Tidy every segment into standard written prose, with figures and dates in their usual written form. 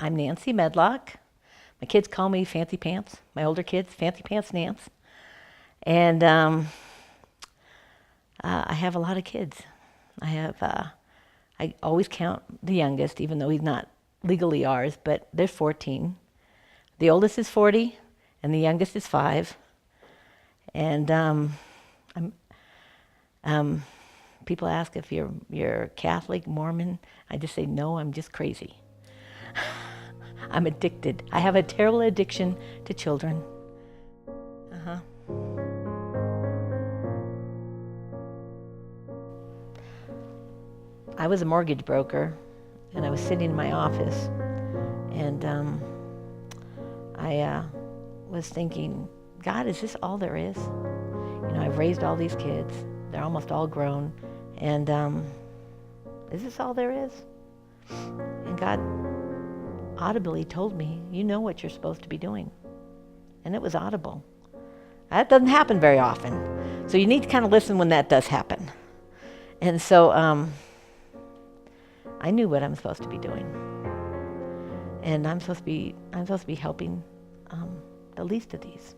I'm Nancy Medlock. My kids call me Fancy Pants. My older kids, Fancy Pants Nance. And I have a lot of kids. I always count the youngest, even though he's not legally ours, but there's 14. The oldest is 40, and the youngest is 5. And people ask if you're Catholic, Mormon. I just say, no, I'm just crazy. I'm addicted. I have a terrible addiction to children. I was a mortgage broker, and I was sitting in my office, and I was thinking, God, is this all there is? You know, I've raised all these kids. They're almost all grown, and is this all there is? And God audibly told me, you know what you're supposed to be doing. And it was audible. That doesn't happen very often. So you need to kind of listen when that does happen. And so I knew what I'm supposed to be doing. And I'm supposed to be helping the least of these.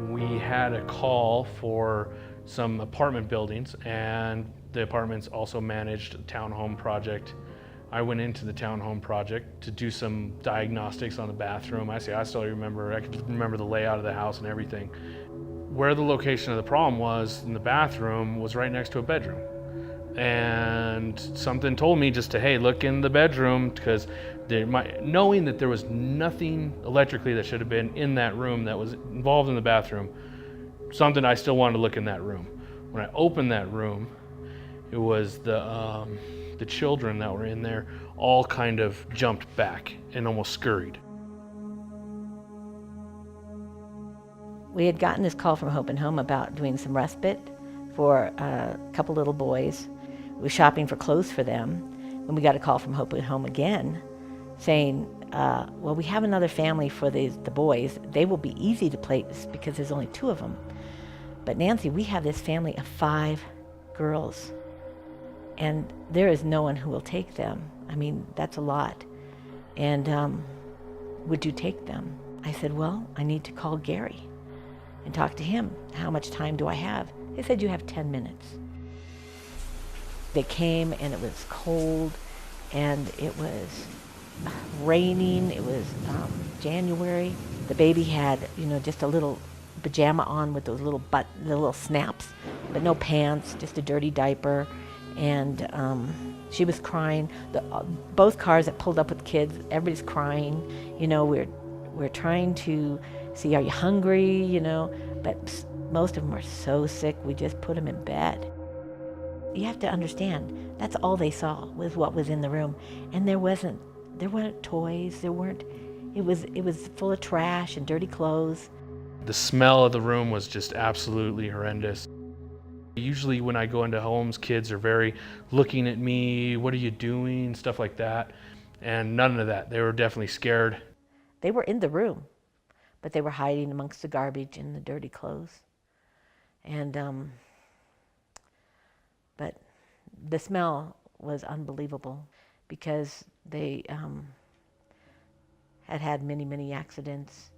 We had a call for some apartment buildings, and the apartments also managed a townhome project. I went into the townhome project to do some diagnostics on the bathroom. I still remember, I could remember the layout of the house and everything. Where the location of the problem was in the bathroom was right next to a bedroom. And something told me just to, hey, look in the bedroom, because knowing that there was nothing electrically that should have been in that room that was involved in the bathroom, something I still wanted to look in that room. When I opened that room, it was the children that were in there all kind of jumped back and almost scurried. We had gotten this call from Hope and Home about doing some respite for a couple little boys. We were shopping for clothes for them when we got a call from Hope and Home again saying, well, we have another family for the boys. They will be easy to place because there's only 2 of them. But Nancy, we have this family of 5 girls, and there is no one who will take them. I mean, that's a lot. And would you take them? I said, well, I need to call Gary and talk to him. How much time do I have? They said, you have 10 minutes. They came, and it was cold, and it was raining. It was January. The baby had, just a little pajama on with those the little snaps, but no pants, just a dirty diaper. And she was crying. Both cars that pulled up with kids, everybody's crying. We're trying to see, are you hungry? But most of them were so sick, we just put them in bed. You have to understand, that's all they saw was what was in the room. And there weren't toys, it was full of trash and dirty clothes. The smell of the room was just absolutely horrendous. Usually when I go into homes, kids are very looking at me, what are you doing, stuff like that. And none of that. They were definitely scared. They were in the room, but they were hiding amongst the garbage and the dirty clothes. And but the smell was unbelievable because they had many accidents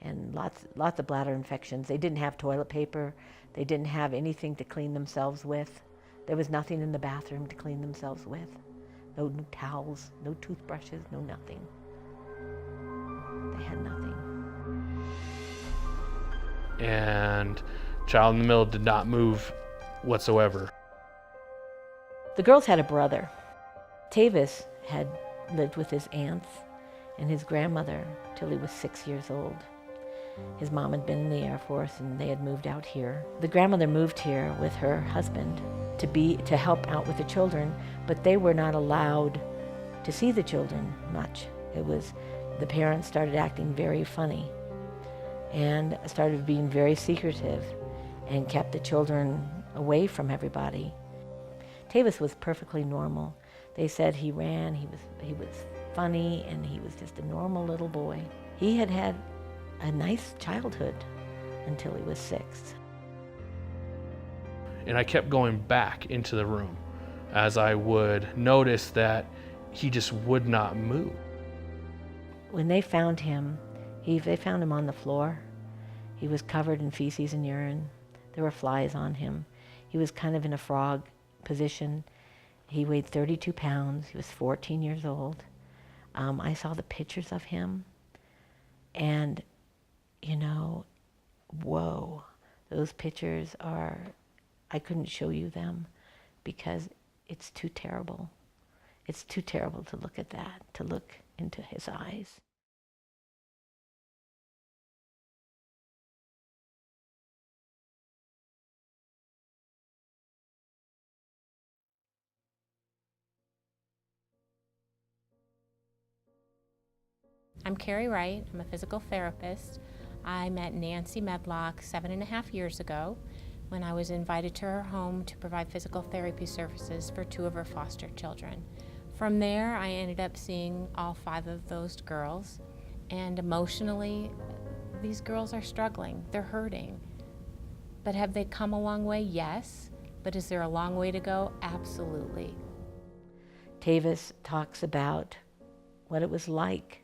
and lots of bladder infections. They didn't have toilet paper. They didn't have anything to clean themselves with. There was nothing in the bathroom to clean themselves with. No new towels, no toothbrushes, no nothing. They had nothing. And child in the middle did not move whatsoever. The girls had a brother. Tavis had lived with his aunts and his grandmother till he was 6 years old. His mom had been in the Air Force, and they had moved out here. The grandmother moved here with her husband to help out with the children, but they were not allowed to see the children much. The parents started acting very funny and started being very secretive and kept the children away from everybody. Tavis was perfectly normal. They said he ran, he was funny, and he was just a normal little boy. He had had a nice childhood until he was 6. And I kept going back into the room as I would notice that he just would not move. When they found him, they found him on the floor. He was covered in feces and urine. There were flies on him. He was kind of in a frog position. He weighed 32 pounds. He was 14 years old. I saw the pictures of him, and, whoa, those pictures I couldn't show you them because it's too terrible. It's too terrible to look at that, to look into his eyes. I'm Carrie Wright. I'm a physical therapist. I met Nancy Medlock 7.5 years ago when I was invited to her home to provide physical therapy services for 2 of her foster children. From there, I ended up seeing all 5 of those girls, and emotionally, these girls are struggling. They're hurting. But have they come a long way? Yes. But is there a long way to go? Absolutely. Tavis talks about what it was like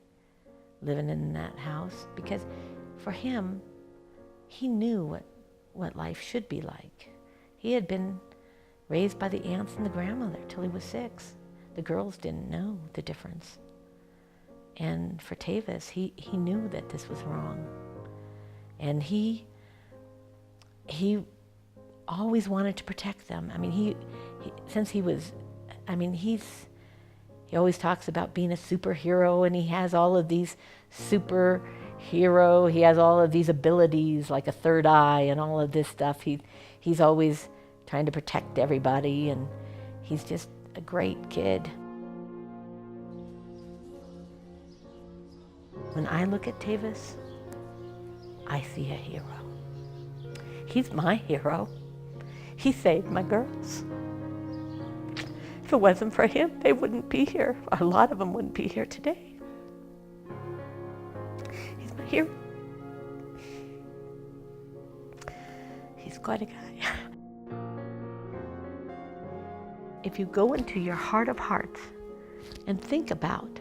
living in that house, because for him, he knew what life should be like. He had been raised by the aunts and the grandmother till he was 6. The girls didn't know the difference. And for Tavis, he knew that this was wrong. And he always wanted to protect them. I mean, he always talks about being a superhero, and he has all of these he has all of these abilities like a third eye and all of this stuff. He's always trying to protect everybody, and he's just a great kid. When I look at Tavis, I see a hero. He's my hero. He saved my girls. If it wasn't for him, they wouldn't be here. A lot of them wouldn't be here today. He's my hero. He's quite a guy. If you go into your heart of hearts and think about,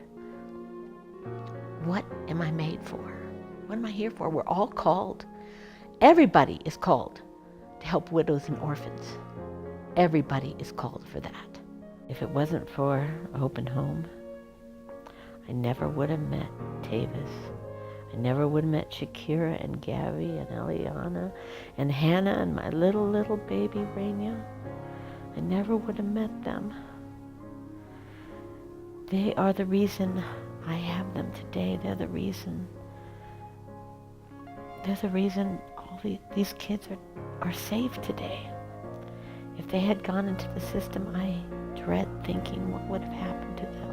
what am I made for? What am I here for? We're all called. Everybody is called to help widows and orphans. Everybody is called for that. If it wasn't for Open Home, I never would have met Tavis. I never would have met Shakira and Gabby and Eliana and Hannah and my little baby Raina. I never would have met them. They are the reason I have them today. They're the reason all these kids are safe today. If they had gone into the system, I dread thinking what would have happened to them.